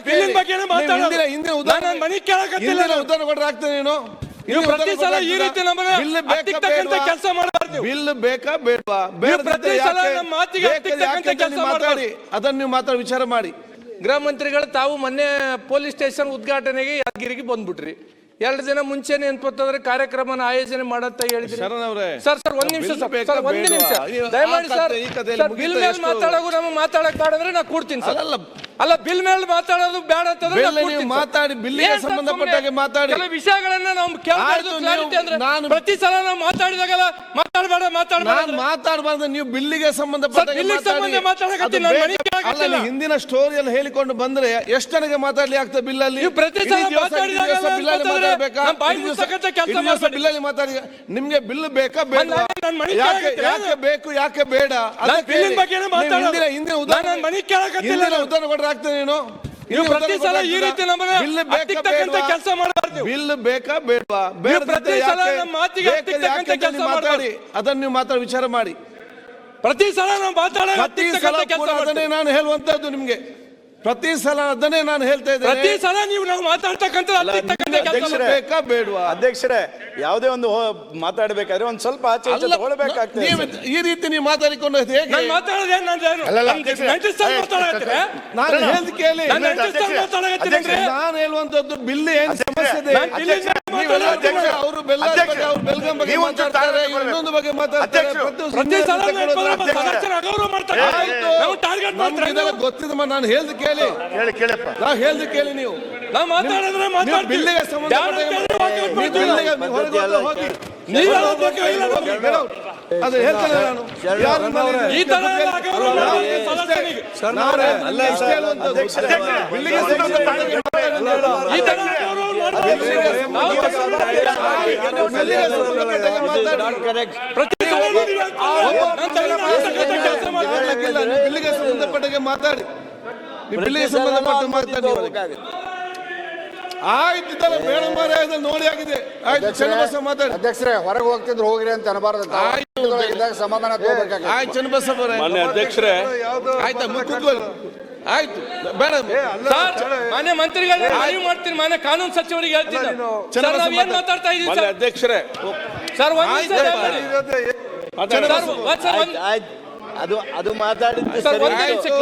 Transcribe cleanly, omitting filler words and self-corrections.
ಬಿಲ್ಲಿನ ಬಗ್ಗೆನೇ ಮಾತಾಡೋದು. ನಾನು ಮನೆ ಕೇಳಕತ್ತಿಲ್ಲ. ಉದಾಹರಣೆ ಕೊಟ್ರೆ ಆಗ್ತದೆ ನೀನು ಪ್ರತಿ ಸಲ ಈ ರೀತಿ ನಮ್ಮನ್ನ ಕೆಲಸ ಮಾಡಬಾರ್ದು. ಬಿಲ್ ಬೇಕಾ ಬೇಡವಾ? ಪ್ರತಿ ಸಲ ನಮ್ಮ ಮಾತಿಗೆ ಕೆಲಸ ಮಾತಾಡಿ, ಅದನ್ನು ನೀವು ಮಾತಾಡಿ ವಿಚಾರ ಮಾಡಿ. ಗೃಹ ಮಂತ್ರಿಗಳು ತಾವು ಮೊನ್ನೆ ಪೊಲೀಸ್ ಸ್ಟೇಷನ್ ಉದ್ಘಾಟನೆಗೆ ಯಾದಗಿರಿಗೆ ಬಂದ್ಬಿಟ್ರಿ. 2 ದಿನ ಮುಂಚೆನೆ ಅಂತಂದ್ರೆ ಕಾರ್ಯಕ್ರಮನ ಆಯೋಜನೆ ಮಾಡಂತ ಹೇಳಿದ್ರಿ. ಸರ್ ಒಂದ್ ನಿಮಿಷ ಸರ್, ಒಂದ್ ನಿಮಿಷ ದಯಮಾಡಿ ಸರ್. ಬಿಲ್ ಮೇಲೆ ಮಾತಾಡೋದು ನಮಗೆ ಮಾತಾಡಕ್ ಬೇಡ ಅಂದ್ರೆ ನಾ ಕೊಡ್ತೀನಿ ಸರ್. ಅಲ್ಲ, ಬಿಲ್ ಮೇಲೆ ಮಾತಾಡೋದು ಬೇಡ ಅಂತಂದ್ರೆ ಮಾತಾಡಿ, ಬಿಲ್ಲಿಗೆ ಸಂಬಂಧಪಟ್ಟಾಗೆ ಮಾತಾಡಿ. ಕೆಲವು ವಿಷಯಗಳನ್ನ ನಾವು ಕೇಳಬಾರ್ದು. ಕ್ಲಾರಿಟಿ ಅಂದ್ರೆ ಪ್ರತಿ ಸಲ ನಾವು ಮಾತಾಡಿದಾಗಲ್ಲ ಮಾತಾಡಬಾರ್ದು. ನೀವು ಬಿಲ್ಲಿಗೆ ಸಂಬಂಧಪಟ್ಟ ಹಿಂದಿನ ಸ್ಟೋರಿಯಲ್ಲಿ ಹೇಳಿಕೊಂಡು ಬಂದ್ರೆ ಎಷ್ಟು ಜನಗೆ ಮಾತಾಡ್ಲಿ ಆಗ್ತದೆ ಬಿಲ್ಲಲ್ಲಿ? ಬಿಲ್ಲಲ್ಲಿ ಮಾತಾಡಿ. ನಿಮ್ಗೆ ಬಿಲ್ ಬೇಕಾ ಬೇಡ? ಯಾಕೆ ಬೇಕು, ಯಾಕೆ ಬೇಡ? ಹಿಂದಿನ ಉದಾಹರಣೆ ಕೊಟ್ರೆ ಆಗ್ತದೆ ನೀನು ಪ್ರತಿ ಸಲ ಈ ರೀತಿ ಕೆಲಸ ಮಾಡಬಾರ್ದು. ಬಿಲ್ ಬೇಕಾ ಬೇಡವಾ? ಪ್ರತಿ ಸಲ ನಮ್ಮ ಮಾತಿಗೆ ಮಾತಾಡಿ, ಅದನ್ನು ನೀವು ಮಾತಾಡಿ ವಿಚಾರ ಮಾಡಿ. ಪ್ರತಿ ಸಲ ನಾವು ಮಾತಾಡೋದು ಅದನ್ನೇ ನಾನು ಹೇಳುವಂತದ್ದು ನಿಮ್ಗೆ. ಪ್ರತಿ ಸಲ ಅದನ್ನೇ ನಾನು ಹೇಳ್ತಾ ಇದ್ದೇನೆ. ಪ್ರತಿ ಸಲ ನೀವು ನಾವು ಮಾತಾಡ್ತಕ್ಕಂಥ ಬೇಕಾ ಬೇಡವಾ? ಅಧ್ಯಕ್ಷರೇ, ಯಾವುದೇ ಒಂದು ಮಾತಾಡಬೇಕಾದ್ರೆ ಒಂದ್ ಸ್ವಲ್ಪ ಆಚೆ ತಗೊಳ್ಬೇಕಾಗ್ತದೆ. ಈ ರೀತಿ ನೀವು ಮಾತಾಡಿಕೊಂಡು ಹೇಗೆ? ನಾನು ಹೇಳ್ದು ಕೇಳಿ. ನಾನು ಹೇಳುವಂತದ್ದು ಬಿಲ್ ಏನ್ ಸಮಸ್ಯೆ ಇದೆ. ಅವರು ಬೆಲ್ಗಾಂ ಬಗ್ಗೆ ಮಾತಾಡ್ತಾರೆ, ಇನ್ನೊಂದು ಬಗ್ಗೆ ಮಾತಾಡ್ತಾರೆ. ಗೊತ್ತಿದೆ, ನಾನು ಹೇಳ್ದು ಕೇಳಿ. ನಾವು ಹೇಳ್ದು ಕೇಳಿ. ನೀವು ಬಿಲ್ಲಿಗೆ ಅದು ಹೇಳ್ತೇನೆ ನಾನು. ಬಿಲ್ಲಿಗೆ ಸಂಬಂಧಪಟ್ಟಾಗೆ ಮಾತಾಡಿ. ಬಿಲ್ಲಿಗೆ ಸಂಬಂಧಪಟ್ಟ ಮಾತಾಡಿ. ಆಯ್ತು, ಬೇಡ ಮಾರ, ನೋಡಿ ಆಗಿದೆ. ಆಯ್ತು, ಚನ್ನಬಸ ಮಾತಾಡಿ. ಅಧ್ಯಕ್ಷರೇ, ಹೊರಗೆ ಹೋಗ್ತಿದ್ರು ಹೋಗ್ರಿ ಅಂತ ಅನ್ಬಾರ್ದು. ಸಮಾಧಾನ ತಗೋಬೇಕಾಗುತ್ತೆ. ಆಯ್ತು, ಚನ್ನಬಸ ಅಧ್ಯಕ್ಷರೇ, ಆಯ್ತಾ ಕೂತ್ಕೊಳ್ಳಿ. ಆಯ್ತು, ಬೇಡ ಮಾನ್ಯ ಮಂತ್ರಿಗಳು ಅರಿವು ಮಾಡ್ತೀನಿ. ಮಾನ್ಯ ಕಾನೂನು ಸಚಿವರಿಗೆ ಹೇಳ್ತೀನಿ. ನಾವ್ ಏನ್ ಮಾತಾಡ್ತಾ ಇದೀವಿ ಅಧ್ಯಕ್ಷರೇ? ಸರ್ ಅದು ಮಾತಾಡಿದ್ದು